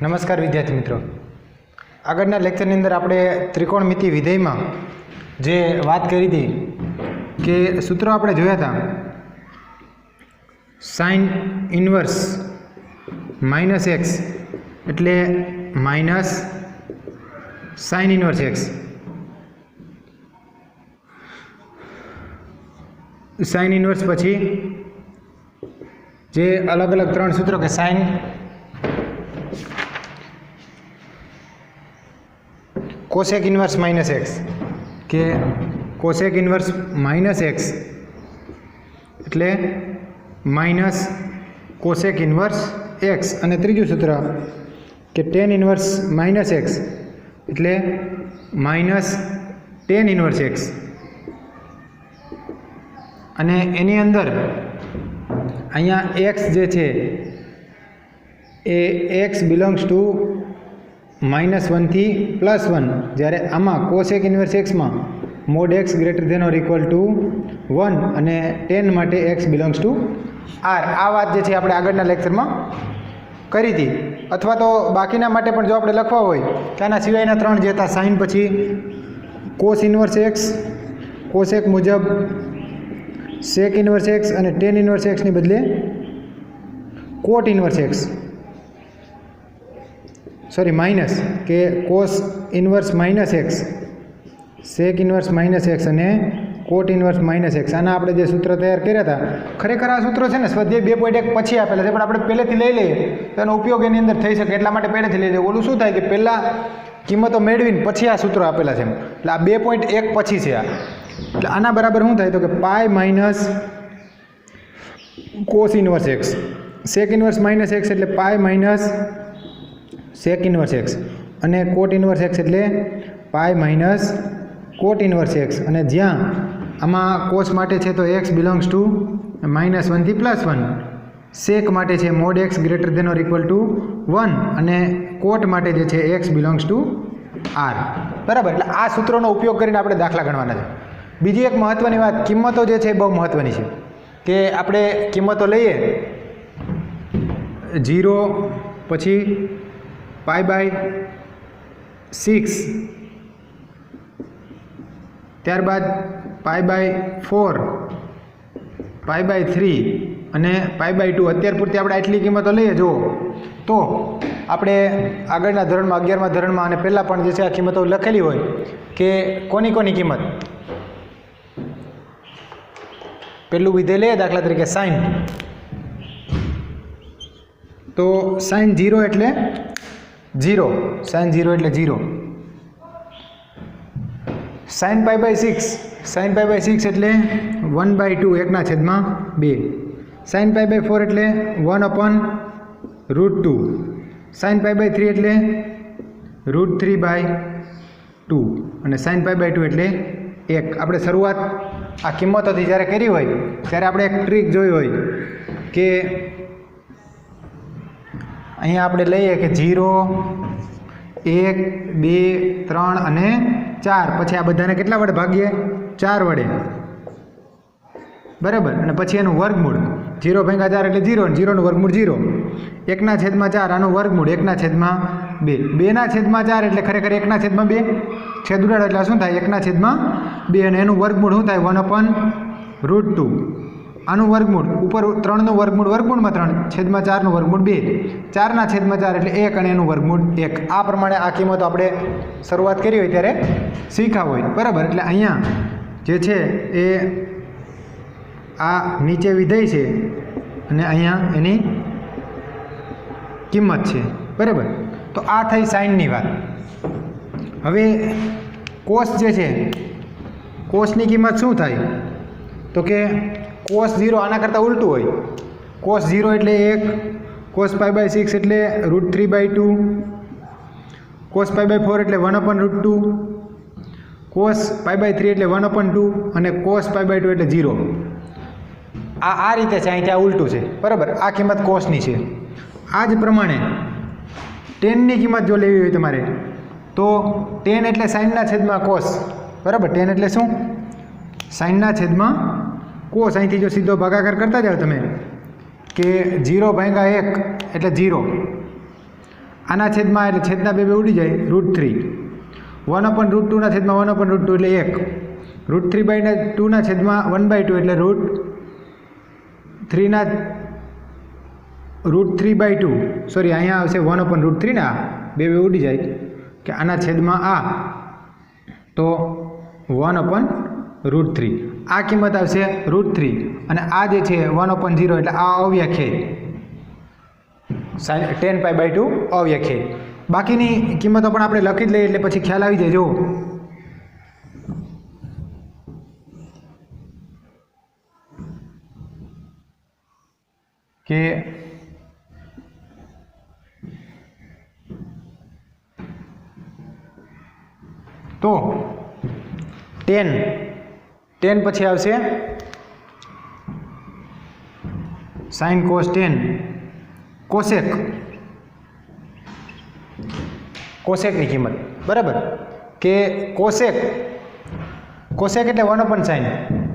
નમસ્કાર વિદ્યાર્થી મિત્રો, આગળના લેક્ચરની અંદર આપણે ત્રિકોણમિતિ વિધેયમાં જે વાત કરી હતી કે સૂત્રો આપણે જોયા હતા સાઇન ઇન્વર્સ માઇનસ એક્સ એટલે minus sine inverse X, sine inverse પછી જે અલગ અલગ ત્રણ સૂત્રો કે sine cosec inverse minus X કે કોસેક ઇન્વર્સ માઇનસ એક્સ એટલે માઇનસ કોસેક ઇન્વર્સ એક્સ, અને ત્રીજું સૂત્ર કે ટેન ઇન્વર્સ માઇનસ એક્સ એટલે માઇનસ ટેન ઇન્વર્સ એક્સ. અને એની અંદર અહીંયા એક્સ જે છે એ એક્સ બિલોંગ્સ ટુ -1 થી +1, જ્યારે આમાં કોસેક ઇન્વર્સ એક્સમાં mod x greater than or equal to 1 અને 10 માટે એક્સ બિલોંગ્સ ટુ આર. આ વાત જે છે આપણે આગળના લેક્ચરમાં કરી હતી. અથવા તો બાકીના માટે પણ જો આપણે લખવા હોય કે આના સિવાયના ત્રણ જે હતા સાઇન પછી કોસ ઇન્વર્સ એક્સ, કોસેક મુજબ સેક ઇન્વર્સ એક્સ અને ટેન ઇન્વર્સ એક્સની બદલે cot inverse x, sorry minus કે cos inverse minus x, sec inverse minus x અને કોટ ઇન્વર્સ માઇનસ એક્સ. આના આપણે જે સૂત્ર તૈયાર કર્યા હતા, ખરેખર આ સૂત્રો છે ને સ્વાધ્યાય 2.1 પછી આપેલા છે, પણ આપણે પહેલેથી લઈ લઈએ તો એનો ઉપયોગ એની અંદર થઈ શકે એટલા માટે પહેલેથી લઈ લઈએ. ઓલું શું થાય કે પહેલાં કિંમતો મેળવીને પછી આ સૂત્રો આપેલા છે, એટલે આ 2.1 પછી છે આ. એટલે આના બરાબર શું થાય તો કે pi minus cos inverse x, sec inverse minus x એટલે pi minus sec inverse x, અને કોટ ઇન્વર્સ એક્સ એટલે pi minus cot inverse x. અને જ્યાં આમાં કોસ માટે છે તો એક્સ બિલોંગ્સ ટુ -1 થી +1, સેક માટે છે mod x greater than or equal to 1 અને કોટ માટે જે છે એક્સ બિલોંગ્સ ટુ આર. બરાબર, એટલે આ સૂત્રોનો ઉપયોગ કરીને આપણે દાખલા ગણવાના છે. બીજી એક મહત્ત્વની વાત, કિંમતો જે છે એ બહુ મહત્ત્વની છે કે આપણે કિંમતો લઈએ 0 પછી π/6, ત્યારબાદ π/4, π/3 અને π/2. અત્યાર પૂરતી આપણે આટલી કિંમતો લઈએ જુઓ તો આપણે આગળના ધોરણમાં 11મા ધોરણમાં અને પહેલાં પણ જે છે આ કિંમતો લખેલી હોય કે કોની કોની કિંમત. પહેલું વિધેય લઈએ દાખલા તરીકે સાઇન, તો સાઇન 0 એટલે 0, સાઇન 0 એટલે 0. સાઇન π/6, સાઇન π/6 એટલે 1/2, 1/2. સાઇન π/4 એટલે 1/√2. સાઇન π/3 એટલે √3/2 અને સાઇન π/2 એટલે 1. આપણે શરૂઆત આ કિંમતોથી જ્યારે કરી હોય ત્યારે આપણે એક ટ્રીક જોઈ હોય કે અહીંયા આપણે લઈએ કે 0, 1, 2, 3 અને 4, પછી આ બધાને કેટલા વડે ભાગીએ? 4 વડે. બરાબર, અને પછી એનું વર્ગમૂળ 0 × 4 એટલે 0, 0નું વર્ગમૂળ 0, 1/4 આનું વર્ગમૂળ 1/2, 2/4 એટલે ખરેખર 1/2, છેદ ઉડાડો એટલે શું થાય 1/2, અને એનું વર્ગમૂળ શું થાય 1/√2. આનું વર્ગમૂળ ઉપર 3નું વર્ગમૂળ વર્ગમૂળમાં 3, છેદમાં 4નું વર્ગમૂળ 2, 4/4 એટલે 1 અને એનું વર્ગમૂળ 1. આ પ્રમાણે આ કિંમતો આપણે શરૂઆત કરી હોય ત્યારે શીખ્યા હોય. બરાબર, એટલે અહીંયા જે છે એ આ નીચે વિધેય છે અને અહીંયા એની કિંમત છે. બરાબર, તો આ થઈ સાઇનની વાત. હવે કોસ જે છે, કોસની કિંમત શું થાય તો કે કોસ 0 આના કરતાં ઉલટું હોય. કોસ 0 એટલે 1, કોસ π/6 એટલે √3/2, કોસ π/4 એટલે 1/√2, કોસ π/3 એટલે 1/2 અને કોસ π/2 એટલે 0. આ રીતે છે, અહીં ત્યાં ઉલટું છે. બરાબર, આ કિંમત કોસની છે. આ જ પ્રમાણે ટેનની કિંમત જો લેવી હોય તમારે તો ટેન એટલે સાઇનના છેદમાં કોસ. બરાબર, ટેન એટલે શું? સાઇનના છેદમાં કોસ. અહીંથી જો સીધો ભાગાકાર કરતા જાઓ તમે કે 0/1 એટલે 0. આના છેદમાં એટલે છેદના બે ઉડી જાય √3 1/√2 ના છેદમાં 1/√2 એટલે 1 √3/2 ના છેદમાં 1/2 એટલે √3 ના √3/2 સોરી અહીંયા આવશે 1/√3 ના બે ઉડી જાય કે આના છેદમાં આ તો 1/√3 આ કિંમત આવશે √3 અને આ જે છે 1/0 એટલે આ અવ્યાખ્યાયિત tan π/2 અવ્યાખ્યાયિત બાકીની કિંમતો પણ આપણે લખી જ લઈએ એટલે પછી ખ્યાલ આવી જાય. જો કે તો tan પછી આવશે sin cos tan કોસેકની કિંમત બરાબર કે કોસેક એટલે 1/sin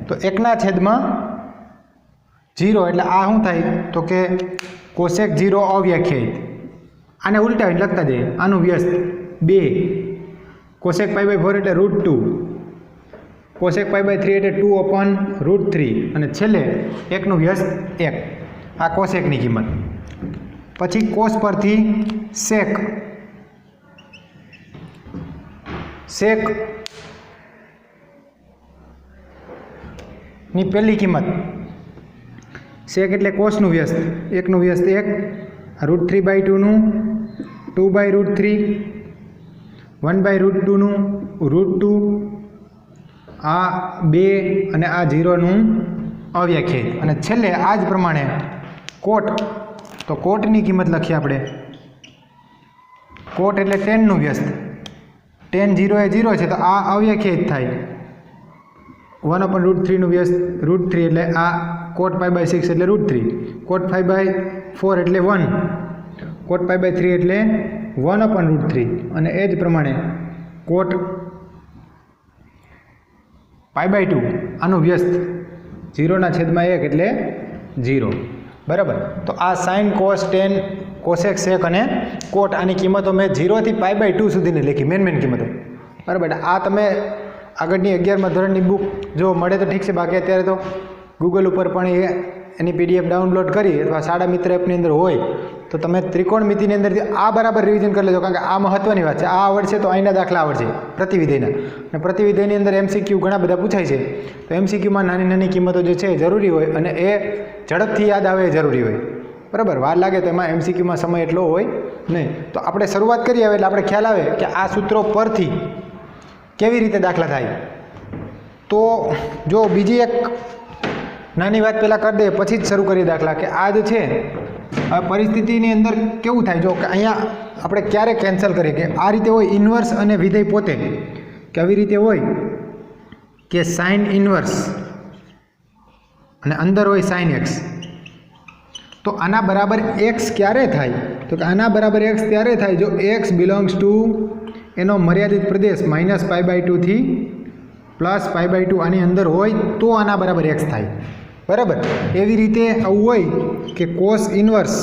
તો 1/0 એટલે આ શું થાય તો કે કોસેક 0 અવ્યાખ્યાયિત આને ઉલટાવીને લખતા જઈએ આનું વ્યસ્ત 2 કોસેક π/4 એટલે √2 કોસેક π/3 એટલે 2/√3 અને છેલ્લે 1 નું વ્યસ્ત 1 આ કોસેકની કિંમત. પછી કોસ પરથી સેક ની પહેલી કિંમત સેક એટલે કોસનું વ્યસ્ત 1 નું વ્યસ્ત 1 √3/2 નું 2/√3 1/√2 નું √2 આ 2 અને આ 0 નું અવ્યાખ્યાયિત અને છેલ્લે આ જ પ્રમાણે કોટ તો કોટની કિંમત લખીએ આપણે કોટ એટલે tan નું વ્યસ્ત tan 0 એ 0 છે તો આ અવ્યાખ્યાયિત થાય 1/√3 નું વ્યસ્ત √3 એટલે આ કોટ π/6 એટલે √3 કોટ π/4 એટલે 1 કોટ π/3 એટલે 1/√3 અને એ જ પ્રમાણે કોટ π/2 આનું વ્યસ્ત 0 ના છેદમાં 1 એટલે 0 બરાબર. તો આ sin cos tan કોસેક સેક અને કોટ આની કિંમતો મેં 0 થી π/2 સુધીની લખી મેન કિંમતો બરાબર. આ તમે આગળની 11મા ધોરણની બુક જો મળે તો ઠીક છે બાકી અત્યારે તો ગૂગલ ઉપર પણ એની PDF ડાઉનલોડ કરી અથવા શાળા મિત્ર એપની અંદર હોય તો તમે ત્રિકોણમિતિની અંદરથી આ બરાબર રિવિઝન કરી લેજો કારણ કે આ મહત્ત્વની વાત છે. આ આવડશે તો અહીંના દાખલા આવડશે પ્રતિવિધેયના અને પ્રતિવિધેયની અંદર MCQ ઘણા બધા પૂછાય છે તો MCQમાં નાની કિંમતો જે છે જરૂરી હોય અને એ ઝડપથી યાદ આવે એ જરૂરી હોય બરાબર. વાર લાગે તો એમાં MCQમાં સમય એટલો હોય નહીં. તો આપણે શરૂઆત કરીએ એટલે આપણે ખ્યાલ આવે કે આ સૂત્રો પરથી કેવી રીતે દાખલા થાય. તો જો બીજી એક નાની વાત પહેલાં કરી દઈએ પછી જ શરૂ કરીએ દાખલા કે આ જે છે પરિસ્થિતિની અંદર કેવું થાય જો કે અહીંયા આપણે ક્યારે કેન્સલ કરીએ કે આ રીતે હોય ઇન્વર્સ અને વિધેય પોતે કે આવી રીતે હોય કે સાઇન ઇન્વર્સ અને અંદર હોય સાઇન x તો આના બરાબર x ક્યારે થાય તો કે આના બરાબર x ત્યારે થાય જો x બિલોંગ્સ ટુ એનો મર્યાદિત પ્રદેશ -π/2 થી +π/2 આની અંદર હોય તો આના બરાબર x થાય બરાબર. એવી રીતે આવું હોય કે કોસ ઇન્વર્સ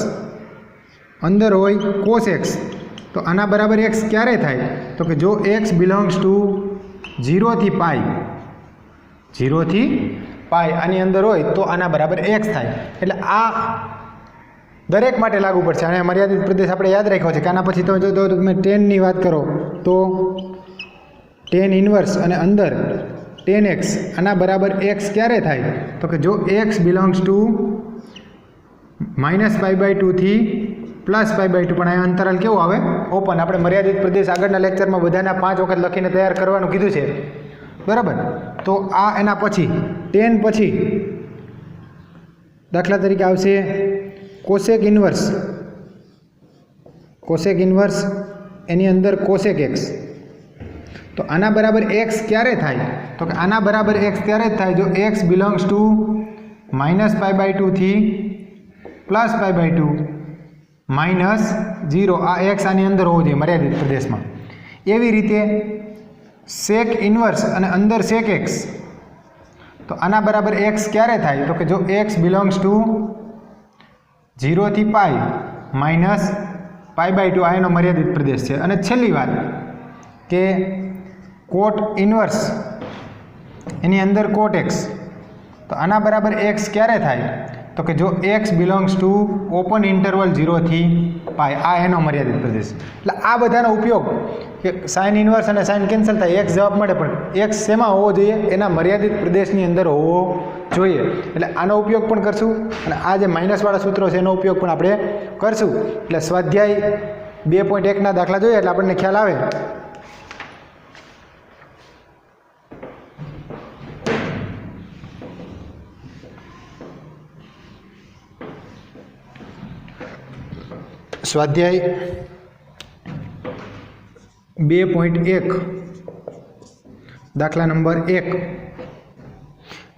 અંદર હોય કોસ x તો આના બરાબર x ક્યારે થાય તો કે જો x બિલોંગ્સ ટુ 0 થી π આની અંદર હોય તો આના બરાબર x થાય. એટલે આ દરેક માટે લાગુ પડશે અને મર્યાદિત પ્રદેશ આપણે યાદ રાખ્યો છે કે આના પછી તમે tan ની વાત કરો તો tan ઇન્વર્સ અને અંદર tan x આના બરાબર x ક્યારે થાય તો કે જો x બિલોંગ્સ ટુ -π/2 થી +π/2 પણ આ અંતરાલ કેવું આવે ઓપન. આપણે મર્યાદિત પ્રદેશ આગળના લેક્ચરમાં બધાના 5 વખત લખીને તૈયાર કરવાનું કીધું છે બરાબર. તો આ એના પછી tan પછી દાખલા તરીકે આવશે કોસેક ઇન્વર્સ એની અંદર કોસેક x તો આના બરાબર x ક્યારે થાય તો કે આના બરાબર x ત્યારે જ થાય જો x બિલોંગ્સ ટુ -π/2 થી +π/2 -0 આ x આની અંદર હોવો જોઈએ મર્યાદિત પ્રદેશમાં. એવી રીતે સેક ઇન્વર્સ અને અંદર સેક x તો આના બરાબર x ક્યારે થાય તો કે જો x બિલોંગ્સ ટુ 0 થી π π/2 આ એનો મર્યાદિત પ્રદેશ છે। અને છેલ્લી વાત કે કોટ ઇન્વર્સ એની અંદર કોટ એક્સ, તો આના બરાબર એક્સ ક્યારે થાય તો કે જો x belongs to open interval 0 થી પાઈ, આ એનો મર્યાદિત પ્રદેશ। એટલે આ બધાનો ઉપયોગ કે સાઇન ઇન્વર્સ અને સાઇન કેન્સલ થાય, એક્સ જવાબ મળે, પણ એક્સ શેમાં હોવો જોઈએ? એના મર્યાદિત પ્રદેશની અંદર હોવો જોઈએ। એટલે આનો ઉપયોગ પણ કરશું અને આ જે માઇનસવાળા સૂત્રો છે એનો ઉપયોગ પણ આપણે કરશું। એટલે સ્વાધ્યાય 2.1ના દાખલા જોઈએ એટલે આપણને ખ્યાલ આવે। સ્વાધ્યાય 2.1 દાખલા નંબર 1,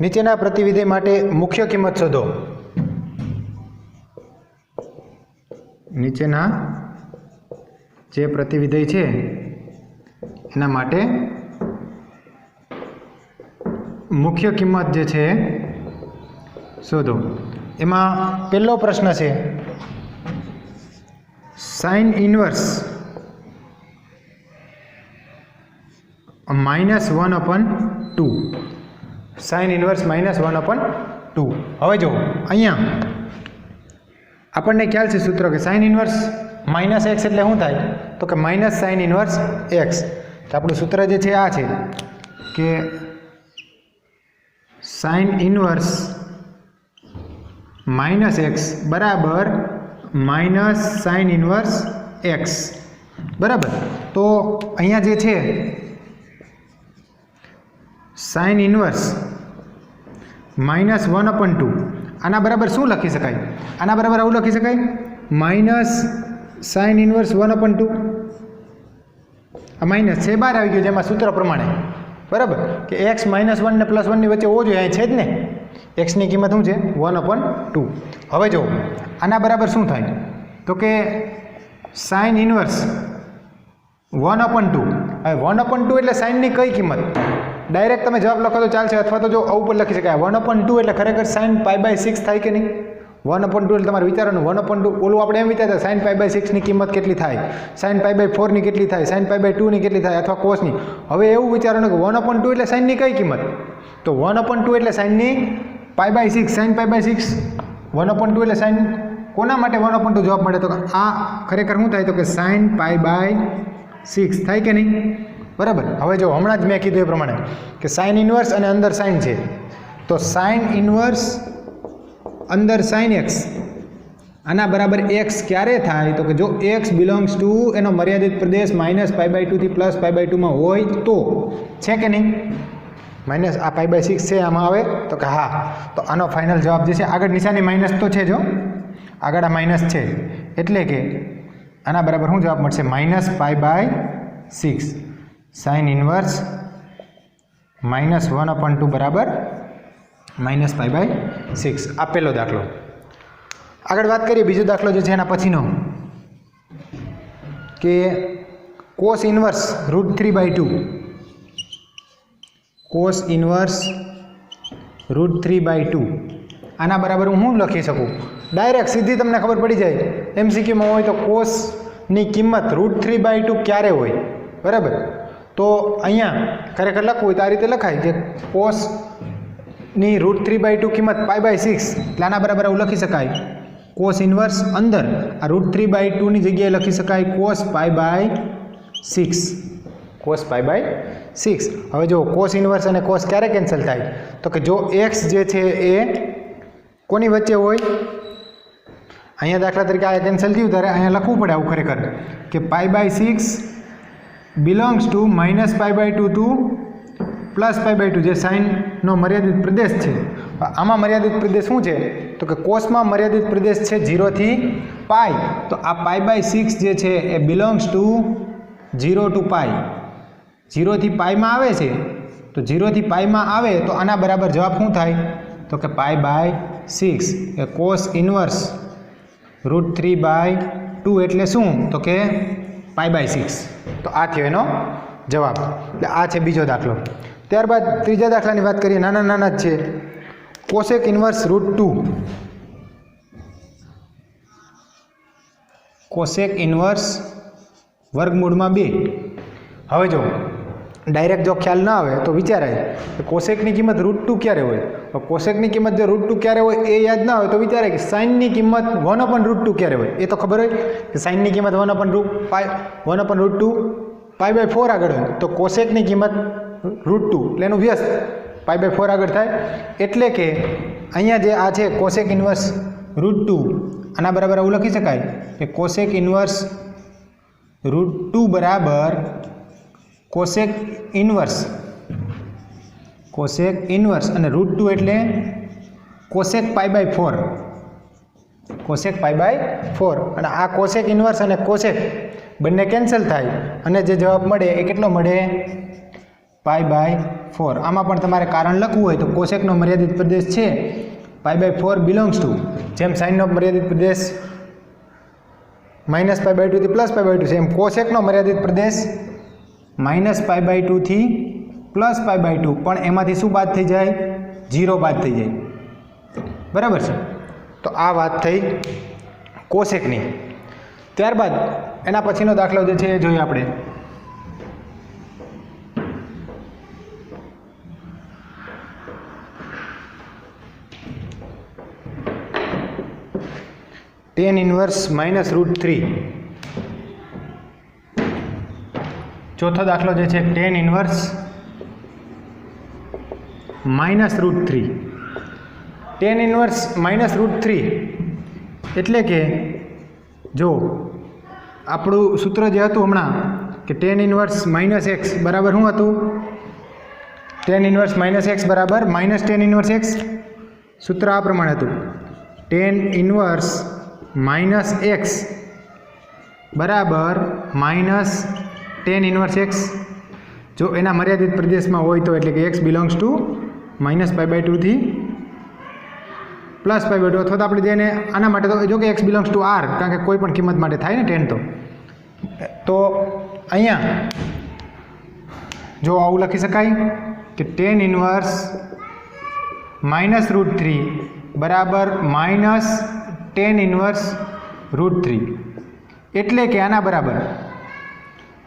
નીચેના પ્રતિવિધેય માટે મુખ્ય કિંમત શોધો। નીચેના જે પ્રતિવિધેય છે એના માટે મુખ્ય કિંમત જે છે શોધો। એમાં પહેલો પ્રશ્ન છે સાઇન ઇન્વર્સ -1/2, સાઇન ઇન્વર્સ -1/2। હવે જો અહીંયા આપણને ખ્યાલ છે સૂત્ર કે સાઇન ઇન્વર્સ -x એટલે શું થાય તો કે માઇનસ સાઇન ઇન્વર્સ x। તો આપણું સૂત્ર જે છે આ છે કે સાઇન ઇન્વર્સ -x બરાબર માઇનસ સાઇન ઇન્વર્સ x, બરાબર। તો અહીંયા જે છે સાઇન ઇન્વર્સ -1/2 આના બરાબર શું લખી શકાય? આના બરાબર આવું લખી શકાય માઇનસ સાઇન ઇન્વર્સ 1/2, આ માઇનસ છે બહાર આવી ગયું જેમાં સૂત્ર પ્રમાણે, બરાબર, કે x -1 ને +1 ની વચ્ચે હોવો જોઈએ, અહીં છે જ ને, x ની કિંમત શું છે 1/2। હવે જો આના બરાબર શું થાય તો કે સાઇન ઇન્વર્સ 1/2, હવે 1/2 એટલે સાઇનની કઈ કિંમત? ડાયરેક્ટ તમે જવાબ લખો તો ચાલશે, અથવા તો જો આવું પણ લખી શકાય 1/2 એટલે ખરેખર સાઇન π/6 થાય કે નહીં? 1/2 એટલે તમારે વિચારવાનું 1/2, ઓલું આપણે એમ વિચારતા સાઇન π/6 ની કિંમત કેટલી થાય, સાઇન π/4 ની કેટલી થાય, સાઇન π/2 ની કેટલી થાય, અથવા કોસની। હવે એવું વિચારવાનું કે 1/2 એટલે સાઇનની કઈ કિંમત? તો 1/2 એટલે સાઇનની π/6, સાઇન π/6, 1/2 એટલે સાઇન કોના માટે 1/2 જવાબ મળે તો આ ખરેખર શું થાય તો કે સાઇન π/6 થાય કે નહીં? બરાબર। હવે જો હમણાં જ મેં કીધું એ પ્રમાણે કે સાઇન ઇન્વર્સ અને અંદર સાઇન છે, તો સાઇન ઇન્વર્સ અંદર સાઇન એક્સ આના બરાબર એક્સ ક્યારે થાય તો કે જો એક્સ બિલોંગ્સ ટુ એનો મર્યાદિત પ્રદેશ -π/2 થી +π/2 માં હોય તો, છે કે નહીં? માઇનસ આ π/6 છે આમાં આવે તો કે હા, તો આનો ફાઇનલ જવાબ જે છે, આગળ નિશાની માઇનસ તો છે, જો આગળ આ માઇનસ છે એટલે કે આના બરાબર શું જવાબ મળશે -π/6, સાઇન ઇન્વર્સ -1/2 બરાબર -π/6। આ પહેલો દાખલો। આગળ વાત કરીએ બીજો દાખલો જે છે એના પછીનો, કે કોસ ઇન્વર્સ √3/2, કોસ ઇન્વર્સ √3/2 આના બરાબર હું શું લખી શકું? ડાયરેક્ટ સીધી તમને ખબર પડી જાય, MCQમાં હોય તો કોસની કિંમત √3/2 ક્યારે હોય, બરાબર। તો અહીંયા ખરેખર લખવું હોય તો આ રીતે લખાય કે કોસની √3/2 કિંમત π/6, એટલે આના બરાબર આવું લખી શકાય કોસ ઇન્વર્સ અંદર આ √3/2 ની જગ્યાએ લખી શકાય કોસ π/6, કોસ π/6। હવે જો કોસ ઇન્વર્સ અને કોસ ક્યારે કેન્સલ થાય તો કે જો x જે છે એ કોની વચ્ચે હોય, અહીંયા દાખલા તરીકે આ કેન્સલ થયું ત્યારે અહીંયા લખવું પડે આવું ખરેખર કે π/6 બિલોંગ્સ ટુ -π/2 ટુ +π/2, જે સાઇનનો મર્યાદિત પ્રદેશ છે। આમાં મર્યાદિત પ્રદેશ શું છે તો કે કોસમાં મર્યાદિત પ્રદેશ છે 0 થી π, તો આ π/6 જે છે એ બિલોંગ્સ ટુ 0 to π, 0 થી π માં આવે છે, તો 0 થી π માં આવે તો આના બરાબર જવાબ શું થાય તો કે π/6 એ કોસ ઇન્વર્સ √3/2 એટલે શું તો કે π/6। તો આ થયો એનો જવાબ। એટલે આ છે બીજો દાખલો। ત્યારબાદ ત્રીજા દાખલાની વાત કરીએ, નાના નાના જ છે, કોસેક ઇન્વર્સ √2, કોસેક ઇન્વર્સ વર્ગમૂળમાં 2. હવે જો ડાયરેક્ટ જો ખ્યાલ ના આવે તો વિચારાય કે કોસેકની કિંમત √2 ક્યારે હોય. તો કોસેકની કિંમત જો √2 ક્યારે હોય એ યાદ ના હોય તો વિચારાય કે સાઇનની કિંમત 1/√2 ક્યારે હોય. એ તો ખબર હોય કે સાઇનની કિંમત 1/√2 π/4 આગળ હોય. તો કોસેકની કિંમત √2 એટલે એનું વ્યસ્ત π/4 આગળ થાય. એટલે કે અહીંયા જે આ છે કોસેક ઇન્વર્સ √2 આના બરાબર આવું લખી શકાય કે કોસેક ઇન્વર્સ √2 બરાબર કોસેક ઇન્વર્સ અને √2 એટલે કોસેક π/4 અને આ કોસેક ઇન્વર્સ અને કોસેક બંને કેન્સલ થાય અને જે જવાબ મળે એ કેટલો મળે π/4. આમાં પણ તમારે કારણ લખવું હોય તો કોસેકનો મર્યાદિત પ્રદેશ છે π/4 બિલોંગ્સ ટુ જેમ સાઇનનો મર્યાદિત પ્રદેશ -π/2 થી +π/2 છે એમ કોસેકનો મર્યાદિત પ્રદેશ -π/2 થી +π/2 પણ એમાંથી શું બાદ થઈ જાય 0 બાદ થઈ જાય. બરાબર છે. તો આ વાત થઈ કોસેકની. ત્યારબાદ એના પછીનો દાખલો જે છે એ જોઈએ આપણે. tan inverse -√3. ચોથો દાખલો જે છે tan ઇન્વર્સ -√3. tan ઇન્વર્સ -√3 એટલે કે જો આપણું સૂત્ર જે હતું હમણાં કે tan ઇન્વર્સ -x બરાબર શું હતું? tan ઇન્વર્સ -x બરાબર -tan ઇન્વર્સ x. સૂત્ર આ પ્રમાણે હતું tan ઇન્વર્સ -x બરાબર -tan ઇન્વર્સ x. જો એના મર્યાદિત પ્રદેશમાં હોય તો એટલે કે x બિલોંગ્સ ટુ -π/2 થી +π/2 અથવા તો આપણે જેને આના માટે તો જો કે x બિલોંગ્સ ટુ r કારણ કે કોઈ પણ કિંમત માટે થાય ને tan તો અહીંયા જો આવું લખી શકાય કે tan ઇન્વર્સ -√3 બરાબર -tan ઇન્વર્સ √3 એટલે કે આના બરાબર.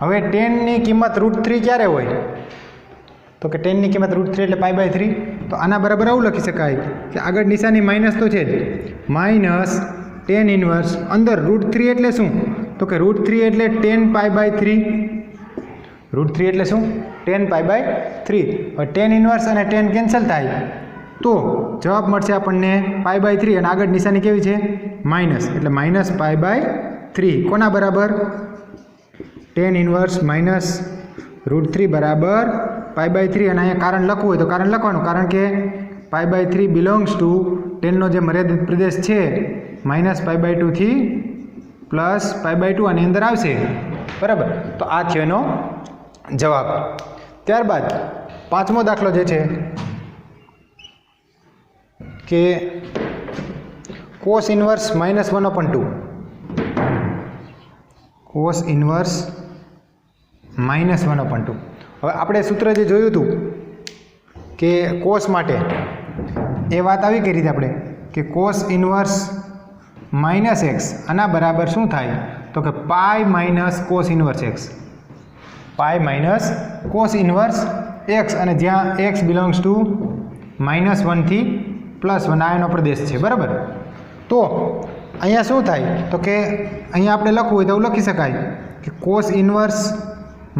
હવે tanની કિંમત √3 ક્યારે હોય? તો કે tanની કિંમત √3 એટલે π/3. તો આના બરાબર આવું લખી શકાય કે આગળ નિશાની માઇનસ તો છે જ -tan ઇન્વર્સ અંદર √3 એટલે શું? તો કે √3 એટલે tan π/3. √3 એટલે શું? tan π/3. હવે tan ઇન્વર્સ અને tan કેન્સલ થાય તો જવાબ મળશે આપણને π/3 અને આગળ નિશાની કેવી છે માઇનસ એટલે -π/3. કોના બરાબર? tan ઇન્વર્સ -√3 બરાબર π/3 અને અહીંયા કારણ લખવું હોય તો કારણ લખવાનું કારણ કે π/3 બિલોંગ્સ ટુ tanનો જે મર્યાદિત પ્રદેશ છે -π/2 થી +π/2 આની અંદર આવશે. બરાબર. તો આ છે એનો જવાબ. ત્યારબાદ પાંચમો દાખલો જે છે કે cos ઇન્વર્સ -1/2. cos inverse -1/2. હવે આપણે સૂત્ર જે જોયું હતું કે cos માટે એ વાત આવી કઈ રીતે આપણે કે cos ઇન્વર્સ -x આના બરાબર શું થાય તો કે π - cos inverse x. π - cos inverse x અને જ્યાં x બિલોંગ્સ ટુ -1 થી +1 આ એનો પ્રદેશ છે. બરાબર. તો અહીંયા શું થાય તો કે અહીંયા આપણે લખવું હોય તો એવું લખી શકાય કે cos ઇન્વર્સ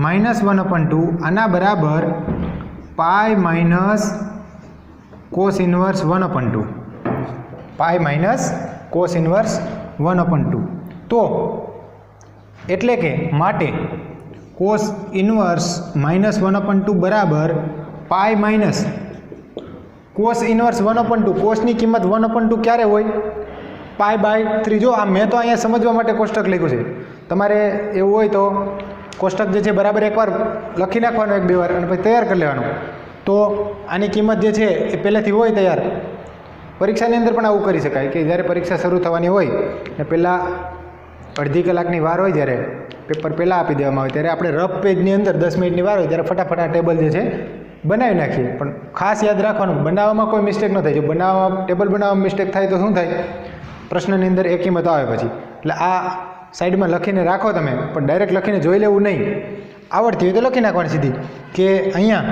-1/2 આના બરાબર π - cos ઇન્વર્સ 1/2. π - cos inverse 1/2. તો એટલે કે માટે cos ઇન્વર્સ -1/2 બરાબર π - cos ઇન્વર્સ 1/2. કોસની કિંમત 1/2 ક્યારે હોય? π/3. જો આ મેં તો અહીંયા સમજવા માટે કોષ્ટક લખ્યું છે. તમારે એવું હોય તો કોષ્ટક જે છે બરાબર એકવાર લખી નાખવાનું 1-2 વાર અને પછી તૈયાર કરી લેવાનું. તો આની કિંમત જે છે એ પહેલેથી હોય તૈયાર. પરીક્ષાની અંદર પણ આવું કરી શકાય કે જ્યારે પરીક્ષા શરૂ થવાની હોય ને પહેલાં અડધી કલાકની વાર હોય જ્યારે પેપર પહેલાં આપી દેવામાં આવે ત્યારે આપણે રફ પેજની અંદર 10 મિનિટની વાર હોય ત્યારે ફટાફટ આ ટેબલ જે છે બનાવી નાખીએ. પણ ખાસ યાદ રાખવાનું બનાવવામાં કોઈ મિસ્ટેક ન થાય. જો બનાવવામાં ટેબલ બનાવવામાં મિસ્ટેક થાય તો શું થાય? પ્રશ્નની અંદર એ કિંમત આવે પછી. એટલે આ સાઈડમાં લખીને રાખો તમે, પણ ડાયરેક્ટ લખીને જોઈ લેવું નહીં. આવડતી હોય તો લખી નાખવાની સીધી કે અહીંયા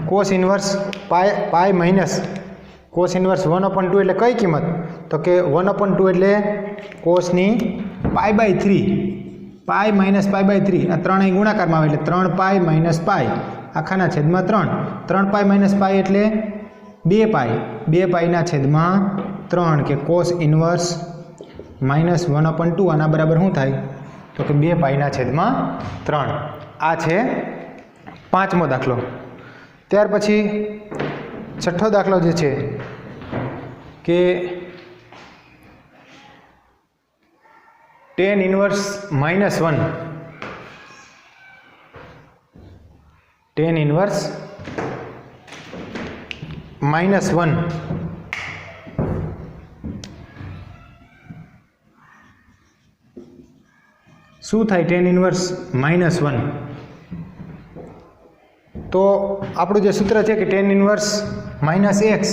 કોસ ઇન્વર્સ પાય માઇનસ કોસ ઇન્વર્સ 1/2 એટલે કઈ કિંમત? તો કે 1/2 એટલે કોસની π/3, પાય માઇનસ π/3. આ 3 અહીં ગુણાકારમાં આવે એટલે 3 પાય માઇનસ પાય આખાના છેદમાં 3. 3 પાય માઇનસ પાય એટલે 2 પાય, 2 પાયના છેદમાં 3 કે કોસ ઇન્વર્સ -1/2 આના બરાબર શું થાય? તો કે 2 પાયના છેદમાં 3. આ છે 5મો દાખલો. ત્યાર પછી 6થો દાખલો જે છે કે tan ઇન્વર્સ -1, tan ઇન્વર્સ -1 શું થાય? tan inverse -1. તો આપણું જે સૂત્ર છે કે tan inverse -x,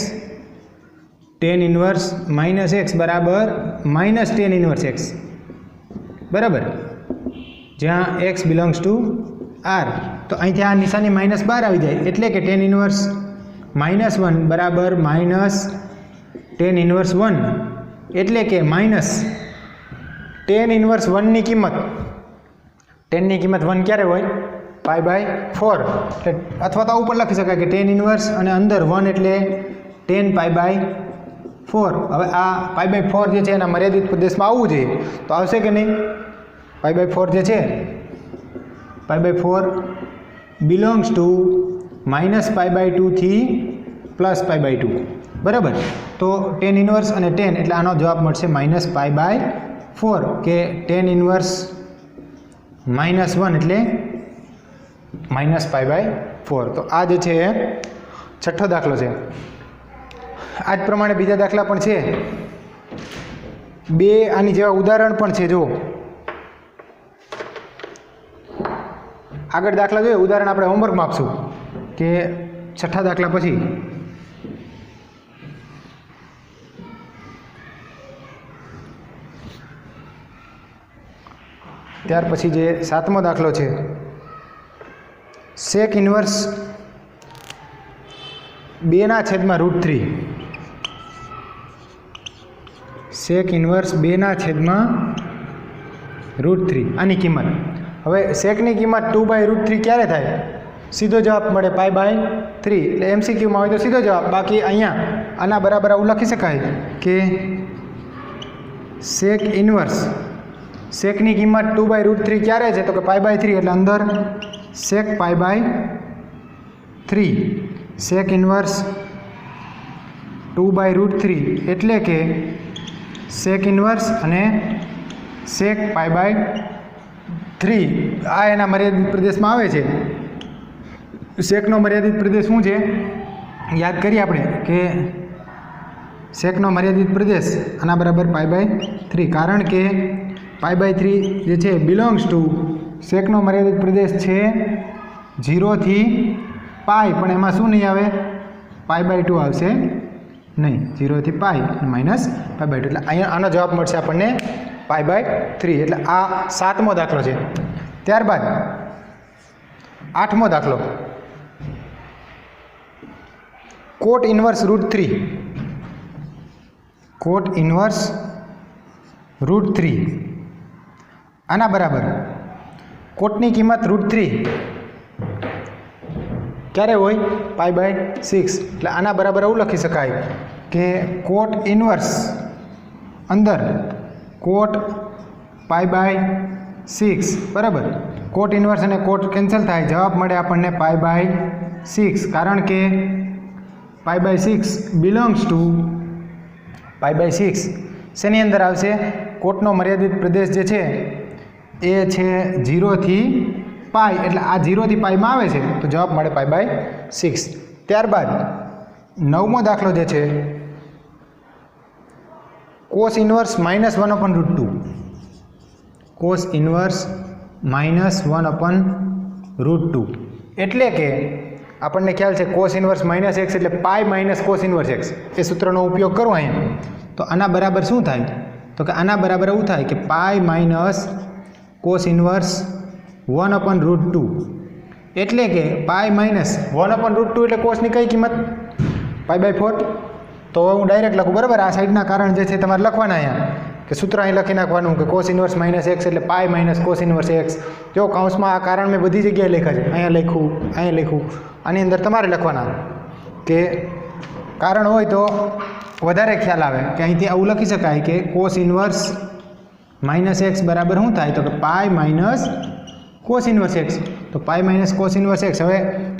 tan inverse -x બરાબર -tan ઇન્વર્સ x, બરાબર, જ્યાં x બિલોંગ્સ ટુ r. તો અહીંથી આ નિશાની -12 આવી જાય એટલે કે tan ઇન્વર્સ -1 બરાબર tan ઇન્વર્સ 1 એટલે કે માઇનસ tan ઇન્વર્સ 1ની કિંમત, tan ની કિંમત 1 ક્યારે હોય? π/4. એટલે અથવા તો ઉપર લખી શકાય કે tan ઇન્વર્સ અને અંદર 1 એટલે tan π/4. હવે આ π/4 જે છે એના મર્યાદિત પ્રદેશમાં આવવું જોઈએ, તો આવશે કે નહીં? π/4 જે છે π/4 બિલોંગ્સ ટુ -π/2 થી +π/2, બરાબર. તો tan ઇન્વર્સ અને tan એટલે આનો જવાબ મળશે -π/4 કે tan ઇન્વર્સ -1 એટલે -π/4. તો આ જે છે 6થો દાખલો છે. આ જ પ્રમાણે બીજા દાખલા પણ છે, 2 આની જેવા ઉદાહરણ પણ છે. જો આગળ દાખલા જોઈએ, ઉદાહરણ આપણે હોમવર્કમાં આપશું કે 6થા દાખલા પછી. ત્યાર પછી જે 7મો દાખલો છે, sec ઇન્વર્સ 2/√3, sec ઇન્વર્સ 2/√3 આની કિંમત. હવે સેકની કિંમત 2/√3 ક્યારે થાય? સીધો જવાબ મળે π/3. એટલે MCQમાં હોય તો સીધો જવાબ. બાકી અહીંયા આના બરાબર આવું લખી શકાય કે sec ઇન્વર્સ, સેકની કિંમત 2/√3 ક્યારે છે? તો કે π/3. એટલે અંદર sec π/3, sec ઇન્વર્સ 2/√3 એટલે કે sec ઇન્વર્સ અને sec π/3. આ એના મર્યાદિત પ્રદેશમાં આવે છે. સેકનો મર્યાદિત પ્રદેશ શું છે? યાદ કરીએ આપણે કે સેકનો મર્યાદિત પ્રદેશ આના બરાબર π/3, કારણ કે π/3 જે છે બિલોંગ્સ ટુ, સેકનો મર્યાદિત પ્રદેશ છે 0 થી π, પણ એમાં શું નહીં આવે? π/2 આવશે નહીં. 0 થી π -π/2. એટલે અહીંયા આનો જવાબ મળશે આપણને π/3. એટલે આ 7મો દાખલો છે. ત્યારબાદ 8મો દાખલો, cot ઇન્વર્સ √3, cot ઇન્વર્સ √3 આના બરાબર કોટની કિંમત √3 ક્યારે હોય? π/6. એટલે આના બરાબર એવું લખી શકાય કે કોટ ઇન્વર્સ અંદર કોટ π/6, બરાબર. કોટ ઇન્વર્સ અને કોટ કેન્સલ થાય, જવાબ મળે આપણને π/6, કારણ કે π/6 બિલોંગ્સ ટુ π/6 શેની અંદર આવશે? કોટનો મર્યાદિત પ્રદેશ જે છે એ છે 0 થી π, એટલે આ 0 થી π માં આવે છે, તો જવાબ મળે π/6. ત્યારબાદ 9મો દાખલો જે છે, cos ઇન્વર્સ -1/√2, cos ઇન્વર્સ -1/√2 એટલે કે આપણને ખ્યાલ છે cos ઇન્વર્સ -x એટલે π - cos ઇન્વર્સ x. એ સૂત્રનો ઉપયોગ કરો અહીંયા, તો આના બરાબર શું થાય? તો કે આના બરાબર એવું થાય કે π કોસ ઇન્વર્સ 1/√2 એટલે કે પાઈ માઇનસ 1/√2 એટલે કોસની કઈ કિંમત π/4. તો હું ડાયરેક્ટ લખું, બરાબર. આ સાઈડના કારણ જે છે તમારે લખવાના અહીંયા કે સૂત્ર અહીં લખી નાખવાનું કે કોસ ઇન્વર્સ માઇનસ એક્સ એટલે pi minus cos inverse x. જો કૌંસમાં આ કારણ મેં બધી જગ્યાએ લખ્યા છે, અહીંયા લખ્યું. આની અંદર તમારે લખવાના કે કારણ હોય તો વધારે ખ્યાલ આવે કે અહીંથી આવું લખી શકાય કે કોસ ઇન્વર્સ માઇનસ એક્સ બરાબર શું થાય તો કે pi minus cos inverse x. તો pi minus cos inverse x. હવે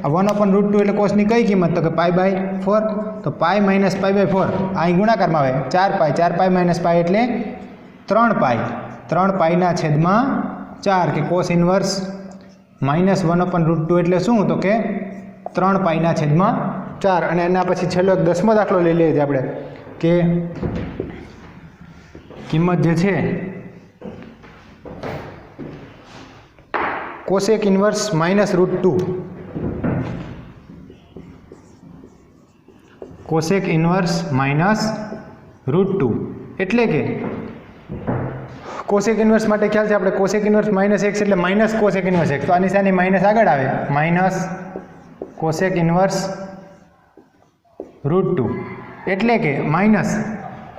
1/√2 એટલે કોસની કઈ કિંમત તો કે π/4. તો પાઈ માઇનસ π/4 અહીં ગુણાકારમાં આવે 4 પાઈ માઇનસ પાઈ એટલે 3 પાઈ. 3 પાઈના છેદમાં 4 કે કોસ ઇન્વર્સ માઇનસ 1/√2 એટલે શું તો કે 3 પાઈના છેદમાં 4. અને એના પછી છેલ્લો એક 10મો દાખલો લઈ લઈએ આપણે કે કિંમત જે છે કોસેક ઇન્વર્સ -√2. કોસેક ઇન્વર્સ -√2 એટલે કે કોસેક ઇન્વર્સ માટે ખ્યાલ છે આપણે કોસેક ઇન્વર્સ -x એટલે માઇનસ કોસેક ઇન્વર્સ x. તો આની સાની માઇનસ આગળ આવે માઇનસ કોસેક ઇન્વર્સ √2 એટલે કે માઇનસ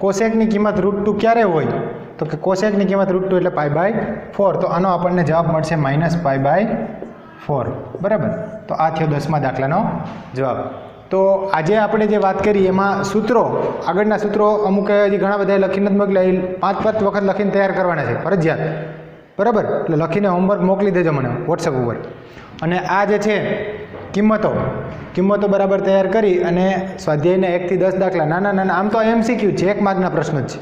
કોસેકની કિંમત √2 ક્યારે હોય તો કે કોસેકની કિંમત √2 એટલે π/4. તો આનો આપણને જવાબ મળશે -π/4. બરાબર. તો આ થયો 10મા દાખલાનો જવાબ. તો આજે આપણે જે વાત કરી એમાં સૂત્રો, આગળના સૂત્રો અમુક હજી ઘણા બધા લખીને જ મોકલ્યા, 5 વખત લખીને તૈયાર કરવાના છે ફરજિયાત. બરાબર. એટલે લખીને હોમવર્ક મોકલી દેજો મને વોટ્સએપ ઉપર. અને આ જે છે કિંમતો બરાબર તૈયાર કરી અને સ્વાધ્યાયના 1 થી 10 દાખલા નાના આમ તો MCQ છે, 1 માર્કના પ્રશ્નો જ છે.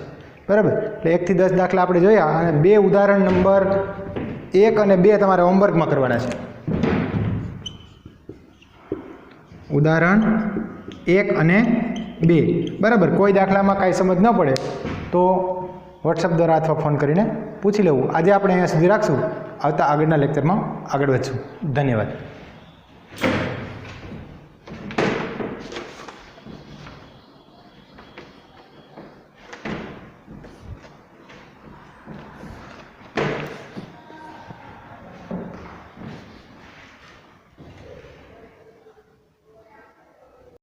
બરાબર. એટલે 1 થી 10 દાખલા આપણે જોયા અને 2 ઉદાહરણ નંબર 1 અને 2 તમારે હોમવર્કમાં કરવાના છે. ઉદાહરણ 1 અને 2. બરાબર. કોઈ દાખલામાં કાંઈ સમજ ન પડે તો વોટ્સઅપ દ્વારા અથવા ફોન કરીને પૂછી લેવું. આજે આપણે અહીંયા સુધી રાખશું. આવતા આગળના લેક્ચરમાં આગળ વધશું. ધન્યવાદ.